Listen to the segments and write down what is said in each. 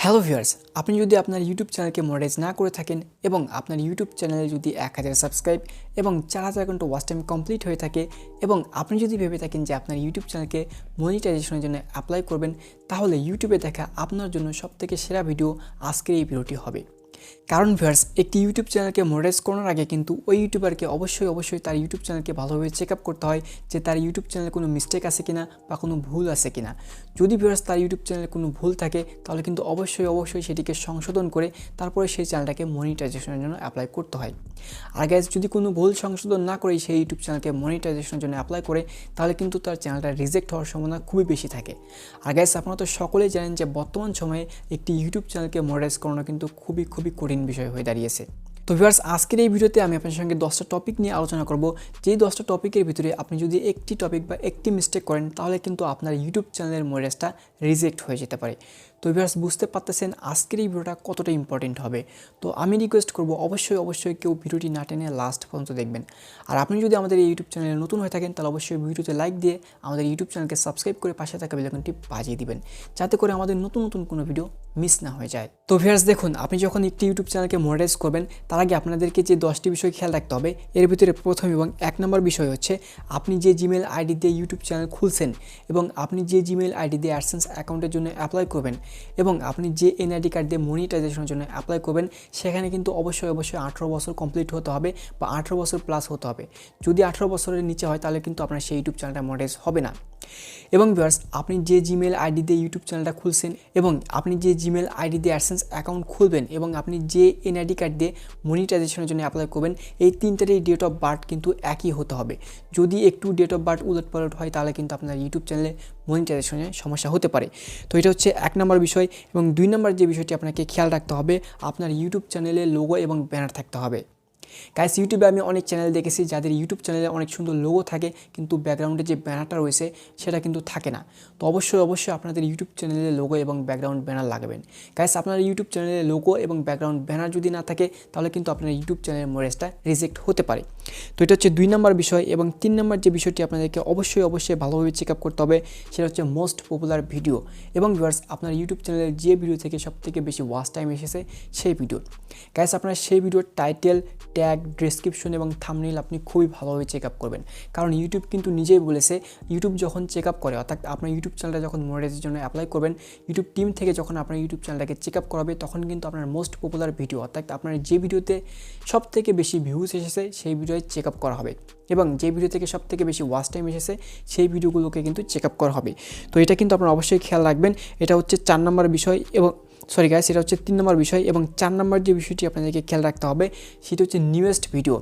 Hello viewers, আপনি যদি আপনার ইউটিউব চ্যানেলকে মনিটাইজ না করে থাকেন এবং আপনার ইউটিউব চ্যানেলে যদি 1000 সাবস্ক্রাইব এবং 4000 ঘন্টা ওয়াচ টাইম কমপ্লিট হয়ে থাকে এবং আপনি যদি ভেবে থাকেন যে আপনার ইউটিউব চ্যানেলকে মনিটাইজেশনের জন্য অ্যাপ্লাই করবেন, তাহলে ইউটিউবে দেখা আপনার জন্য সবথেকে সেরা ভিডিও আজকের এই ভিডিওটি হবে। কারণ ভিউয়ার্স, একটি ইউটিউব চ্যানেলকে মনিটাইজ করার আগে কিন্তু ওই ইউটিউবারকে অবশ্যই তার ইউটিউব চ্যানেলকে ভালোভাবে চেক আপ করতে হয় যে তার ইউটিউব চ্যানেলে কোনো মিস্টেক আছে কিনা বা কোনো ভুল আছে কিনা। যদি ভিউয়ার্স তার ইউটিউব চ্যানেলে কোনো ভুল থাকে, তাহলে কিন্তু অবশ্যই সেটিকে সংশোধন করে তারপরে সেই চ্যানেলটাকে মনিটাইজেশনের জন্য অ্যাপ্লাই করতে হয়। আর গাইজ, যদি কোনো ভুল সংশোধন না করে সেই ইউটিউব চ্যানেলকে মনিটাইজেশনের জন্য অ্যাপ্লাই করে, তাহলে কিন্তু তার চ্যানেলটা রিজেক্ট হওয়ার সম্ভাবনা খুবই বেশি থাকে। আর গাইজ, আপনারা তো সকলেই জানেন যে বর্তমান সময়ে একটি ইউটিউব চ্যানেলকে মনিটাইজ করানো কিন্তু খুবই কঠিন বিষয় হয়ে দাঁড়িয়েছে। তো ভিউয়ার্স, আজকের এই ভিডিওতে আমি আপনার সঙ্গে 10টা টপিক নিয়ে আলোচনা করব। যেই 10টা টপিকের ভিতরে আপনি যদি একটি টপিক বা একটি মিস্টেক করেন, তাহলে কিন্তু আপনার ইউটিউব চ্যানেলের মনিটাইজটা রিজেক্ট হয়ে যেতে পারে। তো ভিউয়ার্স, বুঝতে পারতেছেন আজকের এই ভিডিওটা কতটা ইম্পর্টেন্ট হবে। তো আমি রিকোয়েস্ট করব অবশ্যই কেউ ভিডিওটি না টেনে লাস্ট পর্যন্ত দেখবেন। আর আপনি যদি আমাদের এই ইউটিউব চ্যানেলে নতুন হয়ে থাকেন, তাহলে অবশ্যই ভিডিওতে লাইক দিয়ে আমাদের ইউটিউব চ্যানেলকে সাবস্ক্রাইব করে পাশে থাকা বেল আইকনটি বাজিয়ে দিবেন, যাতে করে আমাদের নতুন কোনো ভিডিও মিস না হয়ে যায়। তো ভিউয়ার্স দেখুন, আপনি যখন একটি ইউটিউব চ্যানেলকে মনিটাইজ করবেন, তার আগে আপনাদেরকে যে 10টি বিষয় খেয়াল রাখতে হবে। এর ভিতরে প্রথম এবং 1 নম্বর বিষয় হচ্ছে আপনি যে জিমেল আইডি দিয়ে ইউটিউব চ্যানেল খুলছেন এবং আপনি যে জিমেল আইডি দিয়ে অ্যাডসেন্স অ্যাকাউন্টের জন্য অ্যাপ্লাই করবেন এবং আপনি যে এনআইডি কার্ড দিয়ে মনিটাইজেশনের জন্য অ্যাপ্লাই করবেন, সেখানে কিন্তু অবশ্যই 18 বছর কমপ্লিট হতে হবে বা 18 বছর প্লাস হতে হবে। যদি 18 বছরের নিচে হয়, তাহলে কিন্তু আপনার সেই ইউটিউব চ্যানেলটা মনিটাইজ হবে না। এবং ভিউয়ার্স, আপনি যে জিমেল আইডি দিয়ে ইউটিউব চ্যানেলটা খুলছেন এবং আপনি যে জিমেল আইডি দিয়ে অ্যাডসেন্স অ্যাকাউন্ট খুলবেন এবং আপনি যে এনআইডি কার্ড দিয়ে মনিটাইজেশনের জন্য অ্যাপ্লাই করবেন, এই তিনটারই ডেট অফ বার্থ কিন্তু একই হতে হবে। যদি একটু ডেট অফ বার্থ উলটপালট হয়, তাহলে কিন্তু আপনার ইউটিউব চ্যানেলে মনিটাইজেশনের সমস্যা হতে পারে। তো এটা হচ্ছে 1 নম্বর বিষয়। এবং 2 নম্বর যে বিষয়টি আপনাকে খেয়াল রাখতে হবে, আপনার ইউটিউব চ্যানেলে লোগো এবং ব্যানার থাকতে হবে। গাইস, ইউটিউবে আমি অনেক চ্যানেল দেখেছি যাদের ইউটিউব চ্যানেলে অনেক সুন্দর লোগো থাকে, কিন্তু ব্যাকগ্রাউন্ডে যে ব্যানারটা রয়েছে সেটা কিন্তু থাকে না। তো অবশ্যই আপনাদের ইউটিউব চ্যানেলে লোগো এবং ব্যাকগ্রাউন্ড ব্যানার লাগাবেন। গাইস, আপনার ইউটিউব চ্যানেলে লোগো এবং ব্যাকগ্রাউন্ড ব্যানার যদি না থাকে, তাহলে কিন্তু আপনার ইউটিউব চ্যানেলের মনিটাইজটা রিজেক্ট হতে পারে। তো এটা হচ্ছে 2 নম্বর বিষয়। এবং 3 নম্বর যে বিষয়টি আপনাদেরকে অবশ্যই ভালোভাবে চেক আপ করতে হবে, সেটা হচ্ছে মোস্ট পপুলার ভিডিও। এবং ভিউয়ার্স, আপনার ইউটিউব চ্যানেলের যে ভিডিও থেকে সবথেকে বেশি ওয়াচ টাইম এসেছে সেই ভিডিও। গাইস, আপনার সেই ভিডিওর টাইটেল, ট্যাগ, ডেসক্রিপশন এবং থাম্বনেইল আপনি খুবই ভালোভাবে চেক আপ করবেন। কারণ ইউটিউব কিন্তু নিজেই বলেছে, ইউটিউব যখন চেক আপ করে, অর্থাৎ আপনার ইউটিউব চ্যানেলটা যখন মনিটাইজের জন্য অ্যাপ্লাই করবেন, ইউটিউব টিম থেকে যখন আপনার ইউটিউব চ্যানেলটাকে চেক আপ করাবে, তখন কিন্তু আপনার মোস্ট পপুলার ভিডিও, অর্থাৎ আপনার যে ভিডিওতে সবথেকে বেশি ভিউজ এসেছে সেই ভিডিওয় চেক আপ করা হবে এবং যে ভিডিও থেকে সবথেকে বেশি ওয়াচ টাইম এসেছে সেই ভিডিওগুলোকে কিন্তু চেক আপ করা হবে। তো এটা কিন্তু আপনারা অবশ্যই খেয়াল রাখবেন। এটা হচ্ছে 4 নম্বর বিষয়। এবং সরি গাইস, এটা হচ্ছে 3 নম্বর বিষয়। এবং 4 নম্বর যে বিষয়টি আপনাদেরকে খেয়াল রাখতে হবে, সেটা হচ্ছে নিউয়েস্ট ভিডিও।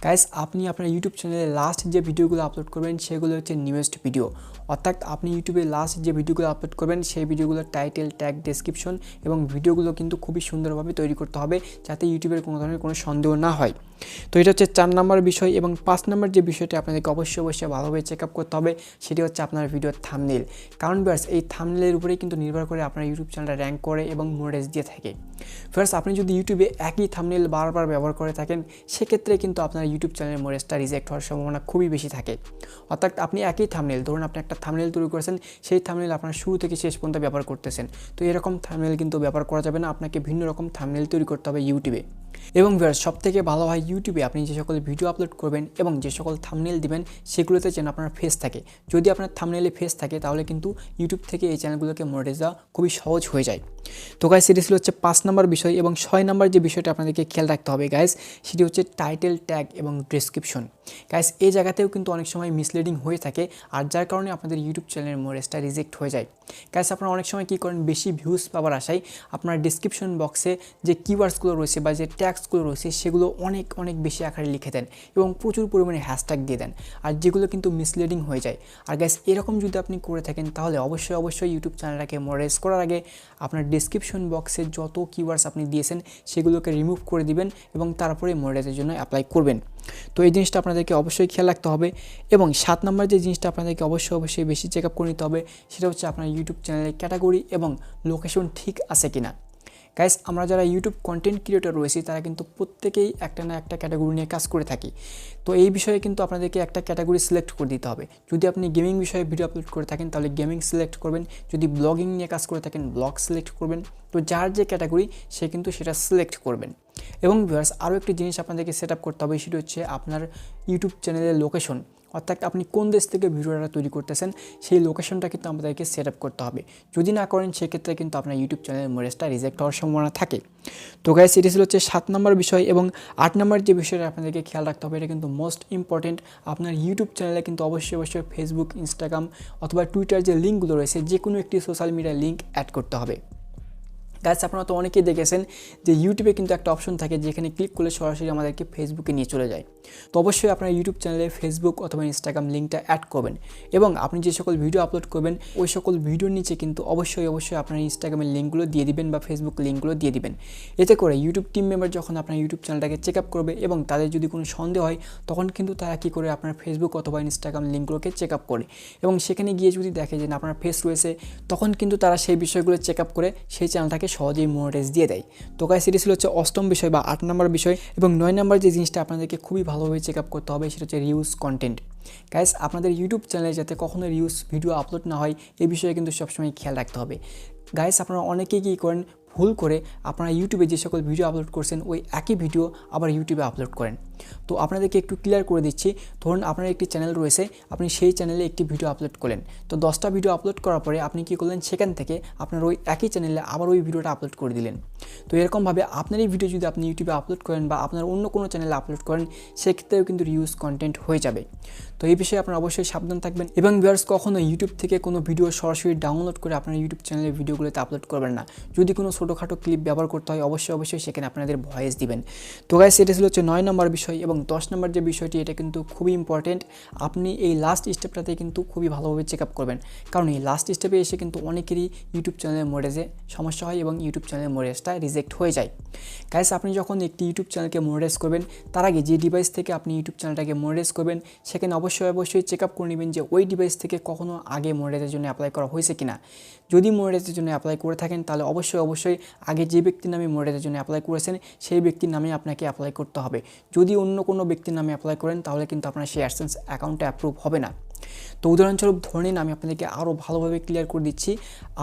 গাইস, আপনি আপনার ইউটিউব চ্যানেলে লাস্ট যে ভিডিওগুলো আপলোড করবেন সেগুলো হচ্ছে নিউয়েস্ট ভিডিও। অর্থাৎ আপনি ইউটিউবে লাস্ট যে ভিডিওগুলো আপলোড করবেন সেই ভিডিওগুলোর টাইটেল, ট্যাগ, ডেসক্রিপশন এবং ভিডিওগুলো কিন্তু খুবই সুন্দরভাবে তৈরি করতে হবে, যাতে ইউটিউবের কোনো ধরনের কোনো সন্দেহ না হয়। তো এটা হচ্ছে 4 নম্বর বিষয়। এবং 5 নম্বর যে বিষয়টি আপনাদেরকে অবশ্যই ভালোভাবে চেক আপ করতে হবে, সেটি হচ্ছে আপনার ভিডিওর থাম্বনেইল। কারণ ভিউয়ার্স, এই থাম্বনেইলের উপরেই কিন্তু নির্ভর করে আপনার ইউটিউব চ্যানেলটা র্যাঙ্ক করে এবং মনিটাইজ দিয়ে থাকে। ভিউয়ার্স, আপনি যদি ইউটিউবে একই থাম্বনেইল বারবার ব্যবহার করে থাকেন, সেক্ষেত্রে কিন্তু আপনার ইউটিউব চ্যানেলের মনিটাইজটা রিজেক্ট হওয়ার সম্ভাবনা খুবই বেশি থাকে। অর্থাৎ আপনি একই থাম্বনেইল, ধরুন আপনি একটা থাম্বনেইল তৈরি করেছেন, সেই থাম্বনেইল আপনার শুরু থেকে শেষ পর্যন্ত ব্যবহার করতেছেন, তো এরকম থাম্বনেইল কিন্তু ব্যবহার করা যাবে না। আপনাকে ভিন্ন রকম থাম্বনেইল তৈরি করতে হবে ইউটিউবে। এবং ভিউয়ার্স, সবথেকে ভালো হয় ইউটিউবে আপনি যে সকল ভিডিও আপলোড করবেন এবং যে সকল থাম্বনেইল দিবেন, সেগুলোতে যেন আপনার ফেস থাকে। যদি আপনার থাম্বনেইলে ফেস থাকে, তাহলে কিন্তু ইউটিউব থেকে এই চ্যানেলগুলোকে মনিটাইজ দেওয়া খুবই সহজ হয়ে যায়। তো গাইস, সেটি ছিল হচ্ছে 5 নম্বর বিষয়। এবং 6 নম্বর যে বিষয়টা আপনাদেরকে খেয়াল রাখতে হবে গাইস, সেটি হচ্ছে টাইটেল, ট্যাগ এবং ডেসক্রিপশন। গাইস, এই জায়গাতেও কিন্তু অনেক সময় মিসলিডিং হয়ে থাকে, আর যার কারণে আপনাদের ইউটিউব চ্যানেলের মনিটাইজটা রিজেক্ট হয়ে যায়। গাইস, আপনারা অনেক সময় কী করেন, বেশি ভিউজ পাওয়ার আশায় আপনার ডেসক্রিপশন বক্সে যে কিওয়ার্ডসগুলো রয়েছে বা যে ট্যাগসগুলো রয়েছে সেগুলো অনেক বেশি আকারে লিখে দেন এবং প্রচুর পরিমাণে হ্যাশট্যাগ দিয়ে দেন, আর যেগুলো কিন্তু মিসলিডিং হয়ে যায়। আর গাইস, এরকম যদি আপনি করে থাকেন, তাহলে অবশ্যই ইউটিউব চ্যানেলটাকে মনিটাইজ করার আগে আপনার ডেসক্রিপশন বক্সে যত কিওয়ার্ডস আপনি দিয়েছেন সেগুলোকে রিমুভ করে দিবেন এবং তারপরে মনিটাইজের জন্য অ্যাপ্লাই করবেন। তো এই জিনিসটা আপনাদেরকে অবশ্যই খেয়াল রাখতে হবে। এবং 7 নম্বর যে জিনিসটা আপনাদেরকে অবশ্যই বেশি চেক আপ করে নিতে হবে, সেটা হচ্ছে আপনার ইউটিউব চ্যানেলের ক্যাটাগরি এবং লোকেশন ঠিক আছে কিনা। গাইস আমরা যারা ইউটিউব কন্টেন্ট ক্রিয়েটর রয়েছি তারা কিন্তু প্রত্যেকেই একটা না একটা ক্যাটাগরি নিয়ে কাজ করে থাকি। তো এই বিষয়ে কিন্তু আপনাদেরকে একটা ক্যাটাগরি সিলেক্ট করে দিতে হবে। যদি আপনি গেমিং বিষয়ে ভিডিও আপলোড করে থাকেন তাহলে গেমিং সিলেক্ট করবেন, যদি ব্লগিং নিয়ে কাজ করে থাকেন ব্লগ সিলেক্ট করবেন। তো যার যে ক্যাটাগরি সে কিন্তু সেটা সিলেক্ট করবেন। এবং ভিউয়ার্স আরও একটি জিনিস আপনাদেরকে সেট আপ করতে হবে, সেটা হচ্ছে আপনার ইউটিউব চ্যানেলের লোকেশন, অর্থাৎ আপনি কোন দেশ থেকে ভিডিওটা তৈরি করতেছেন সেই লোকেশনটা কিন্তু আমাদেরকে সেট আপ করতে হবে। যদি না করেন সেক্ষেত্রে কিন্তু আপনার ইউটিউব চ্যানেলের মডেলটা রিজেক্ট হওয়ার সম্ভাবনা থাকে। তো গাইস এটি ছিল হচ্ছে 7 নম্বর বিষয়। এবং 8 নম্বর যে বিষয়টা আপনাদেরকে খেয়াল রাখতে হবে, এটা কিন্তু মোস্ট ইম্পর্টেন্ট। আপনার ইউটিউব চ্যানেলে কিন্তু অবশ্যই ফেসবুক, ইনস্টাগ্রাম অথবা টুইটার যে লিঙ্কগুলো রয়েছে যে কোনো একটি সোশ্যাল মিডিয়ার লিঙ্ক অ্যাড করতে হবে। গাইস আপনারা তো অনেকেই দেখেছেন যে ইউটিউবে কিন্তু একটা অপশন থাকে যেখানে ক্লিক করলে সরাসরি আমাদেরকে ফেসবুকে নিয়ে চলে যায়। তো অবশ্যই আপনার ইউটিউব চ্যানেলে ফেসবুক অথবা ইনস্টাগ্রাম লিঙ্কটা অ্যাড করবেন এবং আপনি যে সকল ভিডিও আপলোড করবেন ওই সকল ভিডিওর নিচে কিন্তু অবশ্যই আপনার ইনস্টাগ্রামের লিঙ্কগুলো দিয়ে দিবেন বা ফেসবুক লিঙ্কগুলো দিয়ে দিবেন। এতে করে ইউটিউব টিম মেম্বার যখন আপনার ইউটিউব চ্যানেলটাকে চেক আপ করবে এবং তাদের যদি কোনো সন্দেহ হয় তখন কিন্তু তারা কী করে আপনার ফেসবুক অথবা ইনস্টাগ্রাম লিঙ্কগুলোকে চেক আপ করে এবং সেখানে গিয়ে যদি দেখে যে আপনার ফেস রয়েছে তখন কিন্তু তারা সেই বিষয়গুলো চেক আপ করে সেই চ্যানেলটাকে সহজেই মনিটাইজ দিয়ে দেয়। তো গাইস এটি ছিল হচ্ছে 8ম বিষয় বা 8 নম্বর বিষয়। এবং 9 নম্বর যে জিনিসটা আপনাদেরকে খুবই ভালোভাবে চেক আপ করতে হবে সেটা হচ্ছে রিউজ কন্টেন্ট। গাইস আপনাদের ইউটিউব চ্যানেলে যাতে কখনো রিউজ ভিডিও আপলোড না হয় এই বিষয়ে কিন্তু সবসময় খেয়াল রাখতে হবে। গাইস আপনারা অনেকেই কী করেন, ভুল করে আপনারা ইউটিউবে যে সকল ভিডিও আপলোড করছেন ওই একই ভিডিও আবার ইউটিউবে আপলোড করেন। তো আপনাদেরকে একটু ক্লিয়ার করে দিচ্ছি, ধরুন আপনার একটি চ্যানেল রয়েছে, আপনি সেই চ্যানেলে একটি ভিডিও আপলোড করলেন। তো 10টা ভিডিও আপলোড করার পরে আপনি কী করলেন, সেখান থেকে আপনার ওই একই চ্যানেলে আবার ওই ভিডিওটা আপলোড করে দিলেন। তো এরকমভাবে আপনার এই ভিডিও যদি আপনি ইউটিউবে আপলোড করেন বা আপনার অন্য কোনো চ্যানেলে আপলোড করেন সেক্ষেত্রেও কিন্তু রিউজ কন্টেন্ট হয়ে যাবে। তো এই বিষয়ে আপনারা অবশ্যই সাবধান থাকবেন এবং ভিউয়ার্স কখনো ইউটিউব থেকে কোনো ভিডিও সরাসরি ডাউনলোড করে আপনার ইউটিউব চ্যানেলের ভিডিওগুলোতে আপলোড করবেন না। যদি কোনো ছোটোখাটো ক্লিপ ব্যবহার করতে হয় অবশ্যই সেখানে আপনাদের ভয়েস দিবেন। তো গাইস এটা ছিল হচ্ছে 9 নম্বর বিষয়। এবং 10 নম্বর যে বিষয়টি এটা কিন্তু খুবই ইম্পর্টেন্ট। আপনি এই লাস্ট স্টেপটাতে কিন্তু খুবই ভালোভাবে চেক আপ করবেন, কারণ এই লাস্ট স্টেপে এসে কিন্তু অনেকেরই ইউটিউব চ্যানেলের মনিটাইজে সমস্যা হয় এবং ইউটিউব চ্যানেলের মনিটাইজটা রিজেক্ট হয়ে যায়। গাইস আপনি যখন একটি ইউটিউব চ্যানেলকে মনিটাইজ করবেন তার আগে যে ডিভাইস থেকে আপনি ইউটিউব চ্যানেলটাকে মনিটাইজ করবেন সেখানে অবশ্যই চেক আপ করে নেবেন যে ওই ডিভাইস থেকে কখনো আগে মনিটাইজের জন্য অ্যাপ্লাই করা হয়েছে কিনা। যদি মনিটাইজের জন্য অ্যাপ্লাই করে থাকেন তাহলে অবশ্যই আগে যে ব্যক্তির নামে মনিটাইজের জন্য অ্যাপ্লাই করেছেন সেই ব্যক্তির নামে আপনাকে অ্যাপ্লাই করতে হবে। যদি অন্য কোনো ব্যক্তির নামে অ্যাপ্লাই করেন তাহলে কিন্তু আপনার সেই অ্যাডসেন্স অ্যাকাউন্টে অ্যাপ্রুভ হবে না। তো উদাহরণস্বরূপ ধরে নিন, আমি আপনাদেরকে আরও ভালোভাবে ক্লিয়ার করে দিচ্ছি।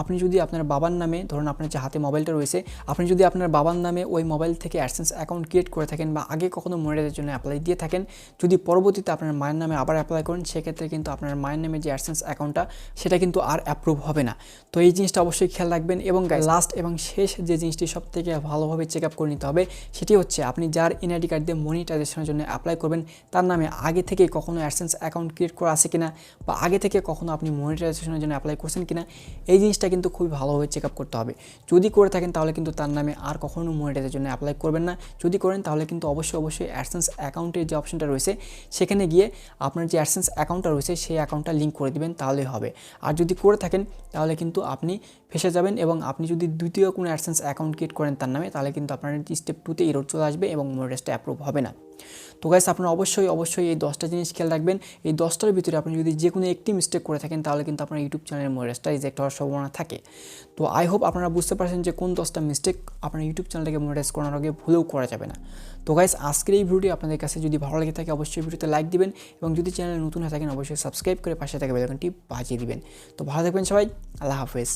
আপনি যদি আপনার বাবার নামে, ধরুন আপনার যে হাতে মোবাইলটা রয়েছে, আপনি যদি আপনার বাবার নামে ওই মোবাইল থেকে অ্যাডসেন্স অ্যাকাউন্ট ক্রিয়েট করে থাকেন বা আগে কখনো মনিটাইজের জন্য অ্যাপ্লাই দিয়ে থাকেন, যদি পরবর্তীতে আপনার মায়ের নামে আবার অ্যাপ্লাই করেন সেক্ষেত্রে কিন্তু আপনার মায়ের নামে যে অ্যাডসেন্স অ্যাকাউন্টটা সেটা কিন্তু আর অ্যাপ্রুভ হবে না। তো এই জিনিসটা অবশ্যই খেয়াল রাখবেন। এবং লাস্ট এবং শেষ যে জিনিসটি সব থেকে ভালোভাবে চেক আপ করে নিতে হবে সেটি হচ্ছে আপনি যার এনআইডি কার্ড দিয়ে মনিটাইজেশনের জন্য অ্যাপ্লাই করবেন তার নামে আগে থেকে কখনো অ্যাডসেন্স অ্যাকাউন্ট ক্রিয়েট করা আছে কিনা বা আগে থেকে কখনো আপনি মনিটাইজেশনের জন্য অ্যাপ্লাই করছেন কিনা এই জিনিসটা কিন্তু খুবই ভালোভাবে চেক আপ করতে হবে। যদি করে থাকেন তাহলে কিন্তু তার নামে আর কখনো মনিটাইজের জন্য অ্যাপ্লাই করবেন না। যদি করেন তাহলে কিন্তু অবশ্যই অ্যাডসেন্স অ্যাকাউন্টের যে অপশনটা রয়েছে সেখানে গিয়ে আপনার যে অ্যাডসেন্স অ্যাকাউন্টটা রয়েছে সেই অ্যাকাউন্টটা লিঙ্ক করে দিবেন, তাহলেই হবে। আর যদি করে থাকেন তাহলে কিন্তু আপনি ফেসে যাবেন এবং আপনি যদি দ্বিতীয় কোনো অ্যাডসেন্স অ্যাকাউন্ট ক্রিয়েট করেন তার নামে তাহলে কিন্তু আপনার স্টেপ 2তে এরর চলে আসবে এবং মনিটাইজটা অ্যাপ্রুভ হবে না। তো গাইস আপনারা অবশ্যই এই 10টা জিনিস খেয়াল রাখবেন। এই 10টার ভিতরে আপনি যদি যে কোনো একটি মিস্টেক করে থাকেন তাহলে কিন্তু আপনার ইউটিউব চ্যানেলের মনিটাইজটা রিজেক্ট হওয়ার সম্ভাবনা থাকে। তো আই হোপ আপনারা বুঝতে পারছেন যে কোন 10টা মিস্টেক আপনার ইউটিউব চ্যানেলটাকে মনিটাইজ করানোর আগে ভুলেও করা যাবে না। তো গাইস আজকের এই ভিডিওটি আপনাদের কাছে যদি ভালো লাগে থাকে অবশ্যই ভিডিওতে লাইক দিবেন এবং যদি চ্যানেলে নতুন হয়ে থাকেন অবশ্যই সাবস্ক্রাইব করে পাশে থাকা বেল আইকনটি বাজিয়ে দিবেন। তো ভালো থাকবেন সবাই, আল্লাহ হাফেজ।